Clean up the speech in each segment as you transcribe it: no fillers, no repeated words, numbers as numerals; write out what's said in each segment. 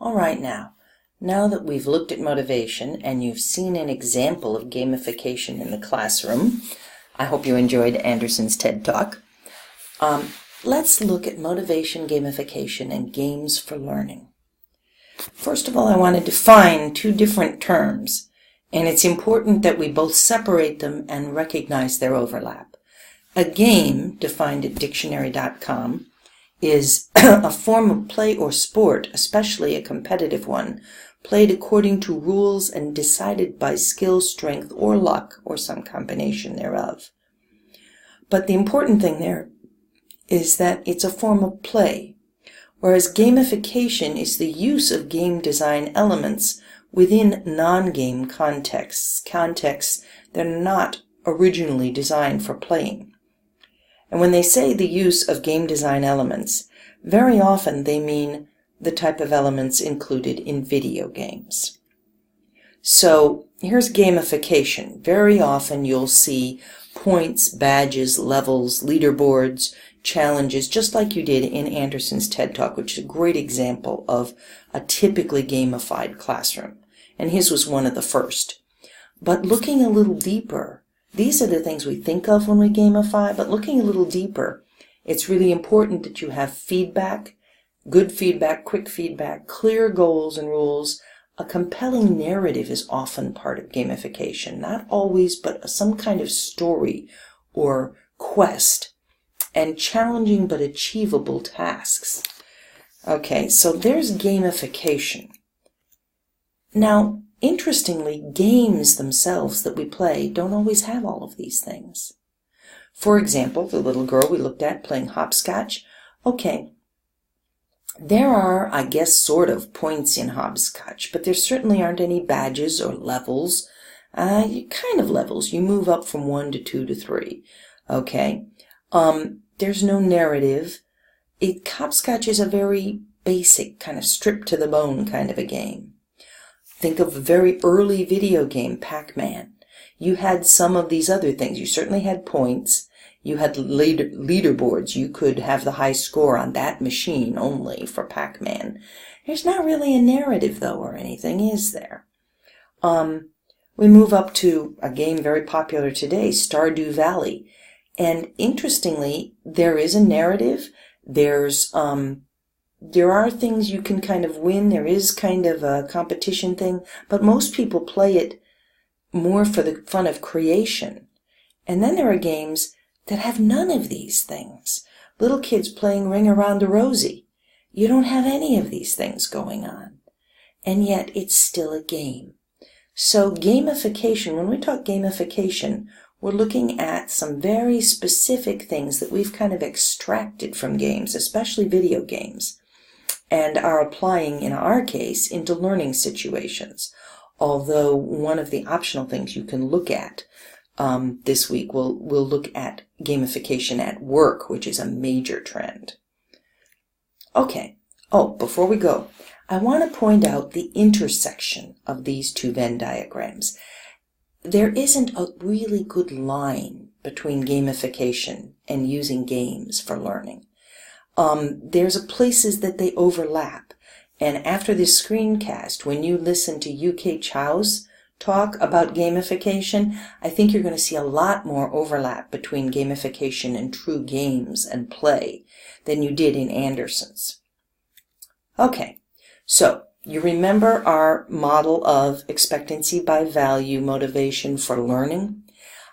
All right, now that we've looked at motivation and you've seen an example of gamification in the classroom, I hope you enjoyed Anderson's TED Talk. Let's look at motivation, gamification, and games for learning. First of all, I want to define two different terms, and it's important that we both separate them and recognize their overlap. A game, defined at dictionary.com, is a form of play or sport, especially a competitive one, played according to rules and decided by skill, strength, or luck, or some combination thereof. But the important thing there is that it's a form of play, whereas gamification is the use of game design elements within non-game contexts that are not originally designed for playing. And when they say the use of game design elements, very often they mean the type of elements included in video games. So here's gamification. Very often you'll see points, badges, levels, leaderboards, challenges, just like you did in Anderson's TED Talk, which is a great example of a typically gamified classroom. And his was one of the first. But looking a little deeper, these are the things we think of when we gamify, but looking a little deeper, it's really important that you have feedback, good feedback, quick feedback, clear goals and rules. A compelling narrative is often part of gamification, not always, but some kind of story or quest, and challenging but achievable tasks. Okay, so there's gamification. Now, interestingly, games themselves that we play don't always have all of these things. For example, the little girl we looked at playing hopscotch. Okay, there are, I guess, sort of points in hopscotch, but there certainly aren't any badges or levels. Kind of levels. You move up from 1 to 2 to 3. Okay, there's no narrative. Hopscotch is a very basic, kind of stripped to the bone kind of a game. Think of a very early video game, Pac-Man. You had some of these other things. You certainly had points. You had leaderboards. You could have the high score on that machine only for Pac-Man. There's not really a narrative, though, or anything, is there? We move up to a game very popular today, Stardew Valley. And interestingly, there is a narrative. There are things you can kind of win. There is kind of a competition thing, but most people play it more for the fun of creation. And then there are games that have none of these things. Little kids playing Ring Around the Rosie. You don't have any of these things going on. And yet it's still a game. So gamification, when we talk gamification, we're looking at some very specific things that we've kind of extracted from games, especially video games, and are applying, in our case, into learning situations. Although one of the optional things you can look at this week, we'll look at gamification at work, which is a major trend. Okay. Before we go, I want to point out the intersection of these two Venn diagrams. There isn't a really good line between gamification and using games for learning. There's places that they overlap. And after this screencast, when you listen to UK Chow's talk about gamification, I think you're going to see a lot more overlap between gamification and true games and play than you did in Anderson's. Okay, so you remember our model of expectancy by value motivation for learning?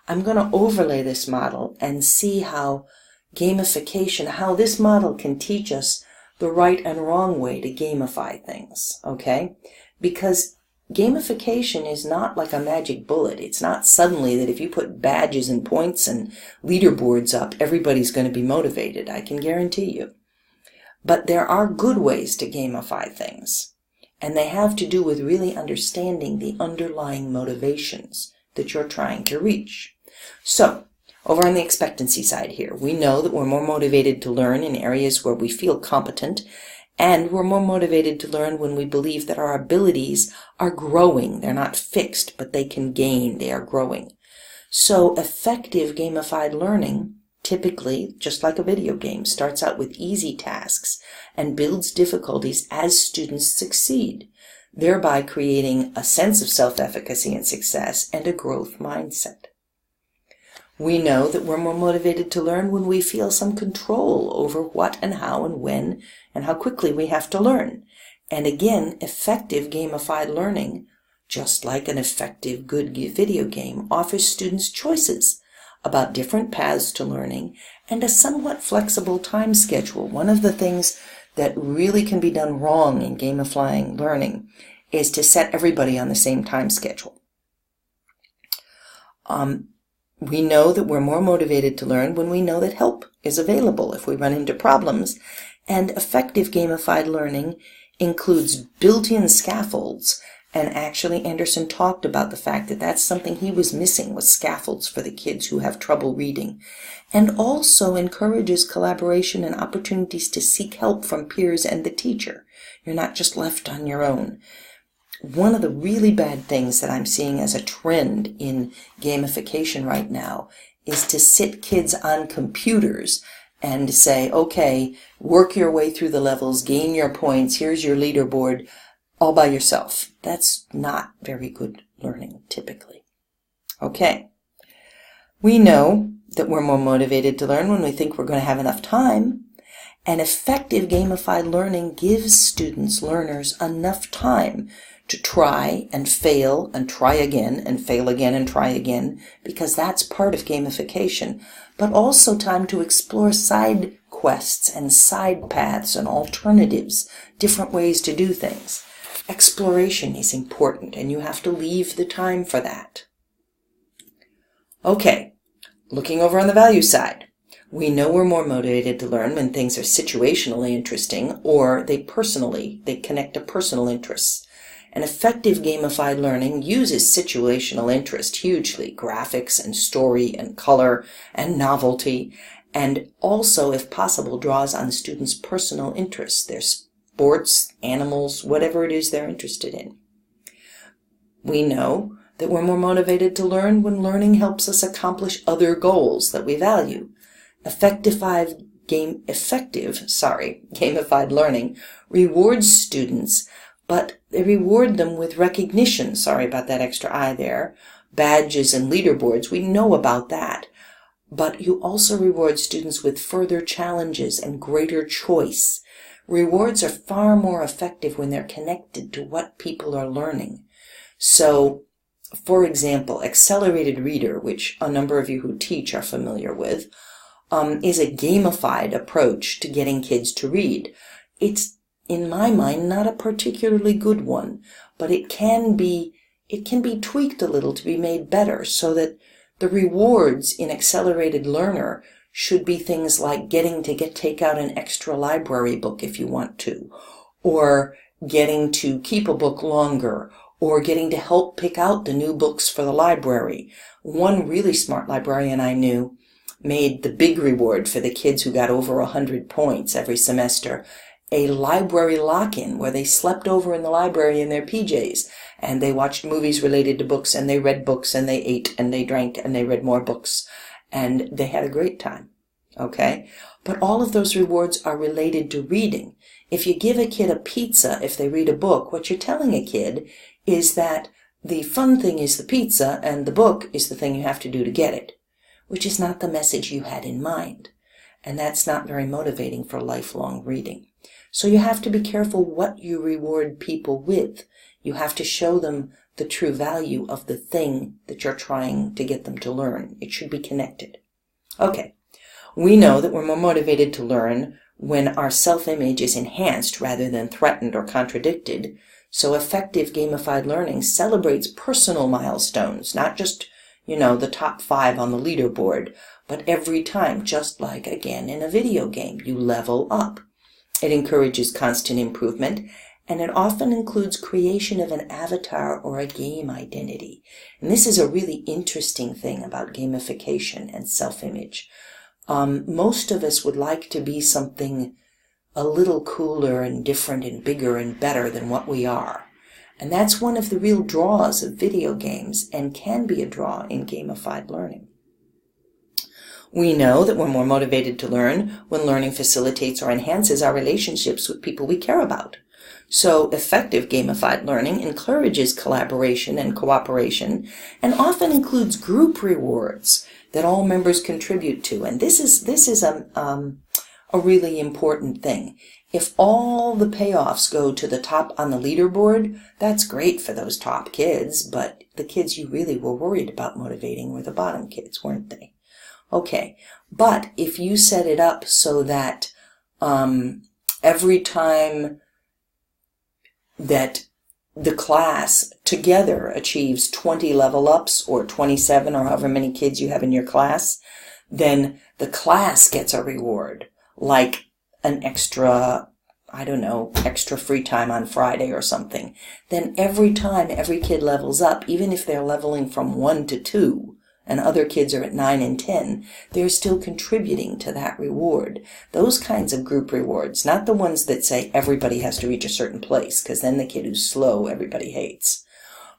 I'm going to overlay this model and see how gamification, how this model can teach us the right and wrong way to gamify things, okay? Because gamification is not like a magic bullet. It's not suddenly that if you put badges and points and leaderboards up, everybody's going to be motivated. I can guarantee you. But there are good ways to gamify things, and they have to do with really understanding the underlying motivations that you're trying to reach. So, over on the expectancy side here, we know that we're more motivated to learn in areas where we feel competent, and we're more motivated to learn when we believe that our abilities are growing. They're not fixed, but they can gain. They are growing. So effective gamified learning typically, just like a video game, starts out with easy tasks and builds difficulties as students succeed, thereby creating a sense of self-efficacy and success and a growth mindset. We know that we're more motivated to learn when we feel some control over what and how and when and how quickly we have to learn. And again, effective gamified learning, just like an effective good video game, offers students choices about different paths to learning and a somewhat flexible time schedule. One of the things that really can be done wrong in gamifying learning is to set everybody on the same time schedule. We know that we're more motivated to learn when we know that help is available if we run into problems, and effective gamified learning includes built-in scaffolds, and actually Anderson talked about the fact that that's something he was missing, was scaffolds for the kids who have trouble reading, and also encourages collaboration and opportunities to seek help from peers and the teacher. You're not just left on your own. One of the really bad things that I'm seeing as a trend in gamification right now is to sit kids on computers and say, okay, work your way through the levels, gain your points, here's your leaderboard, all by yourself. That's not very good learning, typically. Okay. We know that we're more motivated to learn when we think we're going to have enough time. And effective gamified learning gives students, learners, enough time to try and fail and try again and fail again and try again, because that's part of gamification, but also time to explore side quests and side paths and alternatives, different ways to do things. Exploration is important, and you have to leave the time for that. Okay, looking over on the value side. We know we're more motivated to learn when things are situationally interesting or they connect to personal interests. And effective gamified learning uses situational interest hugely, graphics and story and color and novelty, and also, if possible, draws on students' personal interests, their sports, animals, whatever it is they're interested in. We know that we're more motivated to learn when learning helps us accomplish other goals that we value. Gamified learning rewards students, but they reward them with recognition. Sorry about that extra I there. Badges and leaderboards, we know about that. But you also reward students with further challenges and greater choice. Rewards are far more effective when they're connected to what people are learning. So, for example, accelerated reader, which a number of you who teach are familiar with, is a gamified approach to getting kids to read. It's, in my mind, not a particularly good one, but it can be tweaked a little to be made better, so that the rewards in accelerated learner should be things like getting to take out an extra library book if you want to, or getting to keep a book longer, or getting to help pick out the new books for the library. One really smart librarian I knew made the big reward for the kids who got over 100 points every semester a library lock-in where they slept over in the library in their PJs, and they watched movies related to books, and they read books, and they ate, and they drank, and they read more books, and they had a great time. Okay? But all of those rewards are related to reading. If you give a kid a pizza if they read a book, what you're telling a kid is that the fun thing is the pizza, and the book is the thing you have to do to get it, which is not the message you had in mind. And that's not very motivating for lifelong reading. So you have to be careful what you reward people with. You have to show them the true value of the thing that you're trying to get them to learn. It should be connected. Okay, we know that we're more motivated to learn when our self-image is enhanced rather than threatened or contradicted. So effective gamified learning celebrates personal milestones, not just, the top 5 on the leaderboard, but every time, just like, again, in a video game, you level up. It encourages constant improvement, and it often includes creation of an avatar or a game identity. And this is a really interesting thing about gamification and self-image. Most of us would like to be something a little cooler and different and bigger and better than what we are. And that's one of the real draws of video games, and can be a draw in gamified learning. We know that we're more motivated to learn when learning facilitates or enhances our relationships with people we care about. So effective gamified learning encourages collaboration and cooperation and often includes group rewards that all members contribute to. And this is a really important thing. If all the payoffs go to the top on the leaderboard, that's great for those top kids, but the kids you really were worried about motivating were the bottom kids, weren't they? Okay, but if you set it up so that every time that the class together achieves 20 level ups or 27 or however many kids you have in your class, then the class gets a reward, like an extra, extra free time on Friday or something. Then every time every kid levels up, even if they're leveling from 1 to 2, and other kids are at 9 and 10, they're still contributing to that reward. Those kinds of group rewards, not the ones that say everybody has to reach a certain place, because then the kid who's slow everybody hates.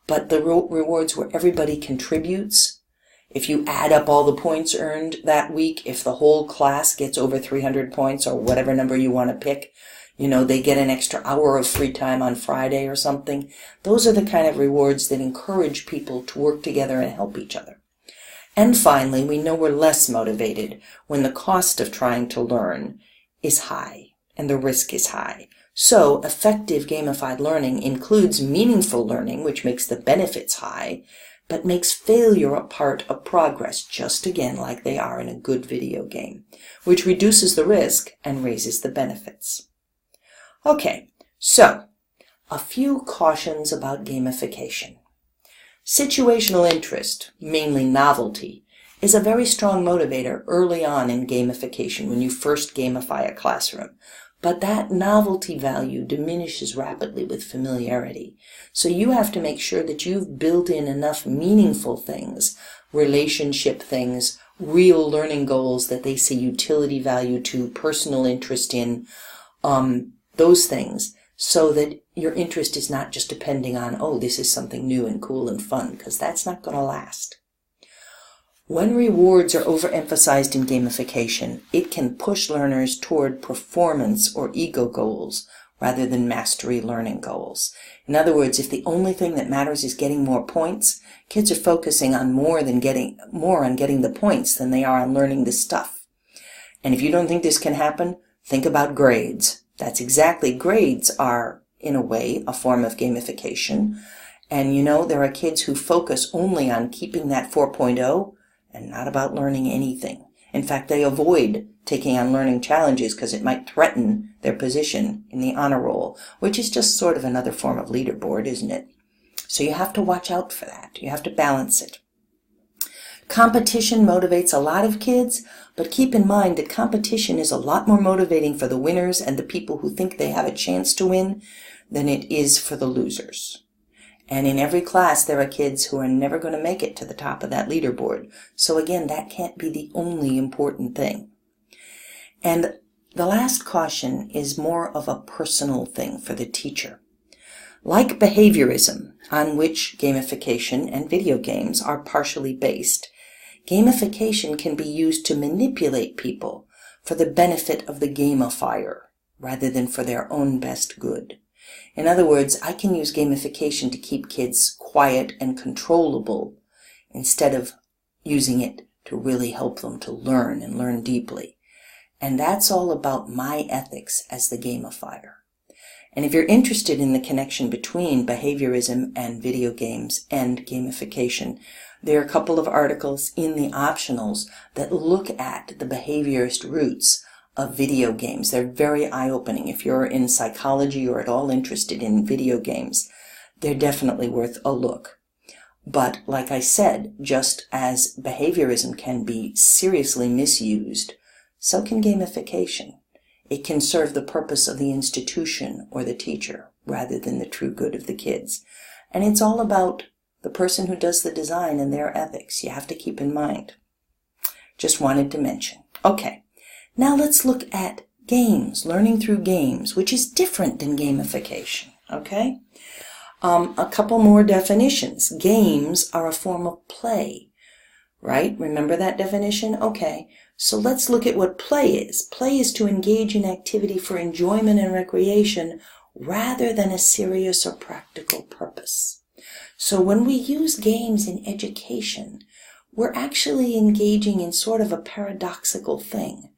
But the rewards where everybody contributes. If you add up all the points earned that week, if the whole class gets over 300 points or whatever number you want to pick, they get an extra hour of free time on Friday or something. Those are the kind of rewards that encourage people to work together and help each other. And finally, we know we're less motivated when the cost of trying to learn is high and the risk is high. So effective gamified learning includes meaningful learning, which makes the benefits high, but makes failure a part of progress, just again like they are in a good video game, which reduces the risk and raises the benefits. Okay, so a few cautions about gamification. Situational interest, mainly novelty, is a very strong motivator early on in gamification when you first gamify a classroom. But that novelty value diminishes rapidly with familiarity. So you have to make sure that you've built in enough meaningful things, relationship things, real learning goals that they see utility value to, personal interest in, those things, so that your interest is not just depending on, oh, this is something new and cool and fun, because that's not going to last. When rewards are overemphasized in gamification, it can push learners toward performance or ego goals rather than mastery learning goals. In other words, if the only thing that matters is getting more points, kids are focusing on more on getting the points than they are on learning the stuff. And if you don't think this can happen, think about grades. That's exactly, grades are, in a way, a form of gamification. And there are kids who focus only on keeping that 4.0 and not about learning anything. In fact, they avoid taking on learning challenges because it might threaten their position in the honor roll, which is just sort of another form of leaderboard, isn't it? So you have to watch out for that. You have to balance it. Competition motivates a lot of kids, but keep in mind that competition is a lot more motivating for the winners and the people who think they have a chance to win than it is for the losers. And in every class, there are kids who are never going to make it to the top of that leaderboard. So again, that can't be the only important thing. And the last caution is more of a personal thing for the teacher. Like behaviorism, on which gamification and video games are partially based, gamification can be used to manipulate people for the benefit of the gamifier rather than for their own best good. In other words, I can use gamification to keep kids quiet and controllable instead of using it to really help them to learn and learn deeply. And that's all about my ethics as the gamifier. And if you're interested in the connection between behaviorism and video games and gamification, there are a couple of articles in the optionals that look at the behaviorist roots of video games. They're very eye-opening. If you're in psychology or at all interested in video games, they're definitely worth a look. But like I said, just as behaviorism can be seriously misused, so can gamification. It can serve the purpose of the institution or the teacher rather than the true good of the kids. And it's all about the person who does the design and their ethics. You have to keep in mind. Just wanted to mention. Okay, now let's look at games, learning through games, which is different than gamification. Okay? A couple more definitions. Games are a form of play right? Remember that definition? Okay, so let's look at what play is. Play is to engage in activity for enjoyment and recreation rather than a serious or practical purpose. So when we use games in education, we're actually engaging in sort of a paradoxical thing,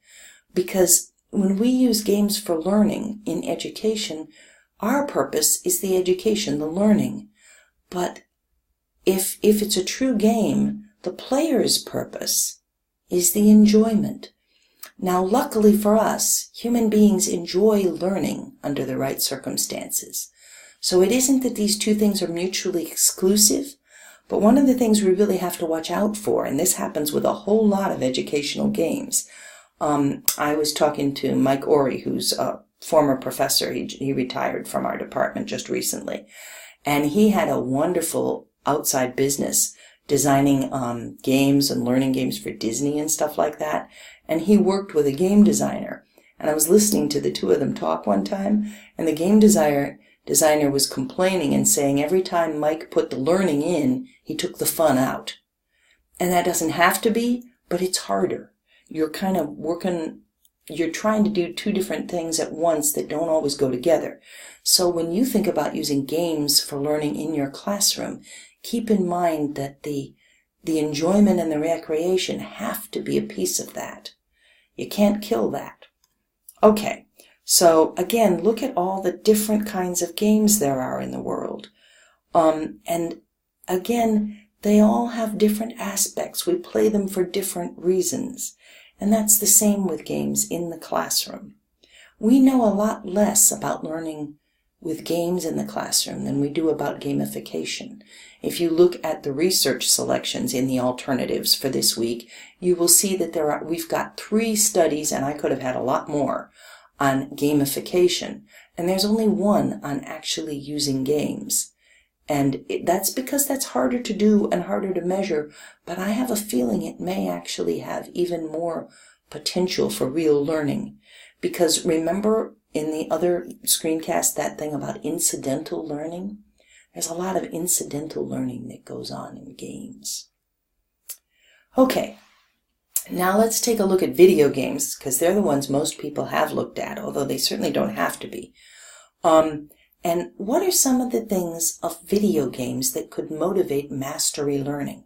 because when we use games for learning in education, our purpose is the education, the learning. But if it's a true game, the player's purpose is the enjoyment. Now, luckily for us, human beings enjoy learning under the right circumstances. So it isn't that these two things are mutually exclusive, but one of the things we really have to watch out for, and this happens with a whole lot of educational games. I was talking to Mike Orey, who's a former professor. He retired from our department just recently. And he had a wonderful outside business designing games and learning games for Disney and stuff like that. And he worked with a game designer. And I was listening to the two of them talk one time, and the game designer was complaining and saying every time Mike put the learning in, he took the fun out. And that doesn't have to be, but it's harder. You're kind of you're trying to do two different things at once that don't always go together. So when you think about using games for learning in your classroom, keep in mind that the enjoyment and the recreation have to be a piece of that. You can't kill that. Okay, so again, look at all the different kinds of games there are in the world. And again, they all have different aspects. We play them for different reasons. And that's the same with games in the classroom. We know a lot less about learning with games in the classroom than we do about gamification. If you look at the research selections in the alternatives for this week, you will see that we've got 3 studies, and I could have had a lot more, on gamification. And there's only one on actually using games. And that's because that's harder to do and harder to measure, but I have a feeling it may actually have even more potential for real learning. Because remember in the other screencast that thing about incidental learning? There's a lot of incidental learning that goes on in games. Okay, now let's take a look at video games, because they're the ones most people have looked at, although they certainly don't have to be. And what are some of the things of video games that could motivate mastery learning?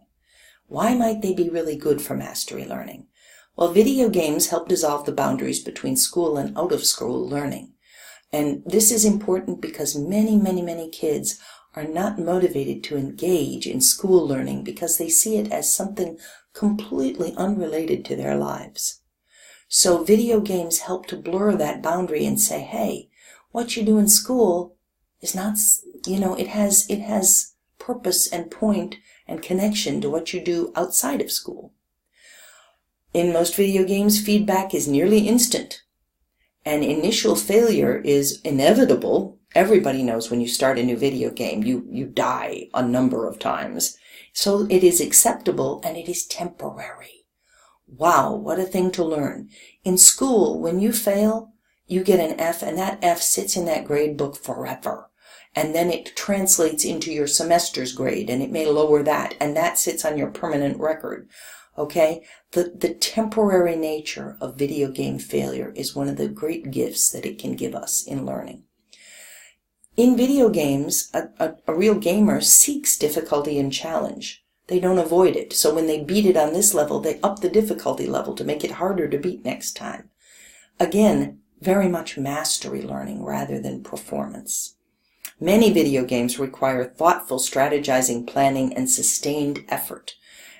Why might they be really good for mastery learning? Well, video games help dissolve the boundaries between school and out-of-school learning. And this is important because many kids are not motivated to engage in school learning because they see it as something completely unrelated to their lives. So video games help to blur that boundary and say, hey, what you do in school is not, it has purpose and point and connection to what you do outside of school. In most video games, feedback is nearly instant, and initial failure is inevitable. Everybody knows when you start a new video game, you die a number of times. So it is acceptable and it is temporary. Wow, what a thing to learn. In school, when you fail, you get an F, and that F sits in that grade book forever. And then it translates into your semester's grade, and it may lower that, and that sits on your permanent record. Okay? The temporary nature of video game failure is one of the great gifts that it can give us in learning. In video games, a real gamer seeks difficulty and challenge. They don't avoid it. So when they beat it on this level, they up the difficulty level to make it harder to beat next time. Again, very much mastery learning rather than performance. Many video games require thoughtful strategizing, planning, and sustained effort.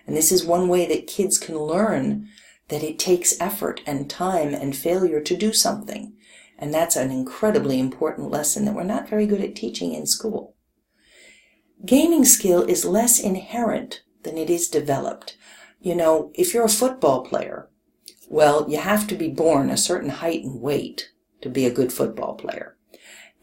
And this is one way that kids can learn that it takes effort and time and failure to do something. And that's an incredibly important lesson that we're not very good at teaching in school. Gaming skill is less inherent than it is developed. If you're a football player, well, you have to be born a certain height and weight to be a good football player.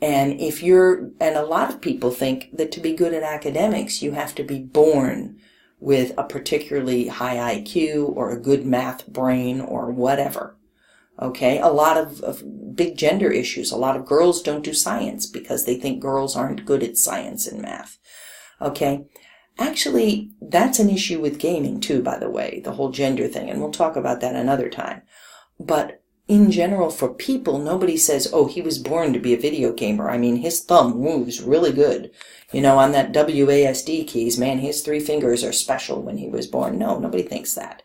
And a lot of people think that to be good at academics, you have to be born with a particularly high IQ or a good math brain or whatever. Okay? A lot of big gender issues. A lot of girls don't do science because they think girls aren't good at science and math. Okay? Actually, that's an issue with gaming too, by the way, the whole gender thing, and we'll talk about that another time. But in general, for people, nobody says, oh, he was born to be a video gamer. I mean, his thumb moves really good. You know, on that WASD keys, man, his 3 fingers are special when he was born. No, nobody thinks that.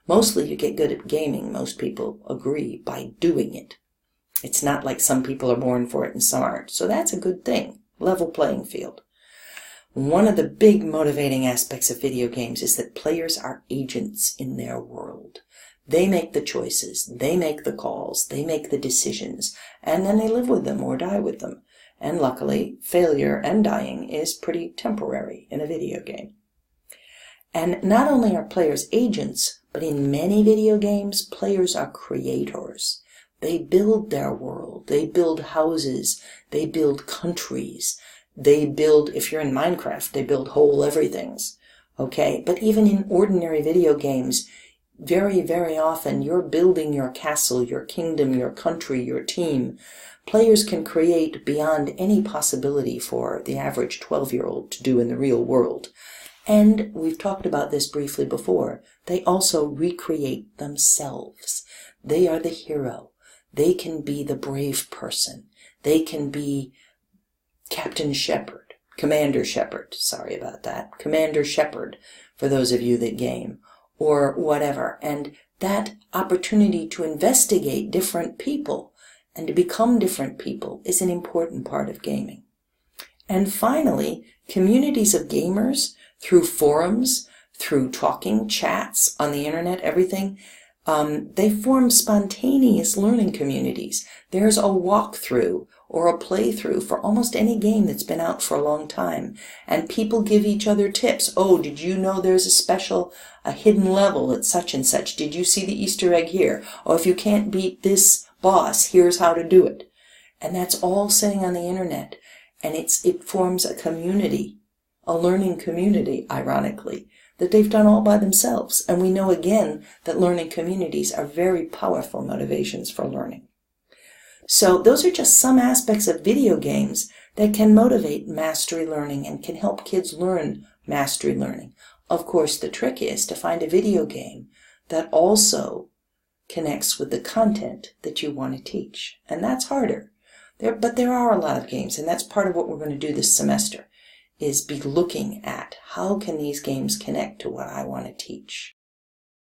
Mostly you get good at gaming, most people agree, by doing it. It's not like some people are born for it and some aren't. So that's a good thing. Level playing field. One of the big motivating aspects of video games is that players are agents in their world. They make the choices, they make the calls, they make the decisions, and then they live with them or die with them. And luckily, failure and dying is pretty temporary in a video game. And not only are players agents, but in many video games, players are creators. They build their world, they build houses, they build countries, they build, if you're in Minecraft, they build whole everythings. Okay, but even in ordinary video games, very, very often you're building your castle, your kingdom, your country, your team. Players can create beyond any possibility for the average 12-year-old to do in the real world. And we've talked about this briefly before. They also recreate themselves. They are the hero. They can be the brave person. They can be Captain Shepard, Commander Shepard, sorry about that, Commander Shepard, for those of you that game, or whatever. And that opportunity to investigate different people and to become different people is an important part of gaming. And finally, communities of gamers, through forums, through talking, chats on the internet, everything, they form spontaneous learning communities. There's a walkthrough or a playthrough for almost any game that's been out for a long time. And people give each other tips. Oh, did you know there's a hidden level at such and such? Did you see the Easter egg here? Oh, if you can't beat this boss, here's how to do it. And that's all sitting on the internet. And it forms a community, a learning community, ironically, that they've done all by themselves. And we know again that learning communities are very powerful motivations for learning. So those are just some aspects of video games that can motivate mastery learning and can help kids learn mastery learning. Of course, the trick is to find a video game that also connects with the content that you want to teach. And that's harder. But there are a lot of games, and that's part of what we're going to do this semester, is be looking at how can these games connect to what I want to teach.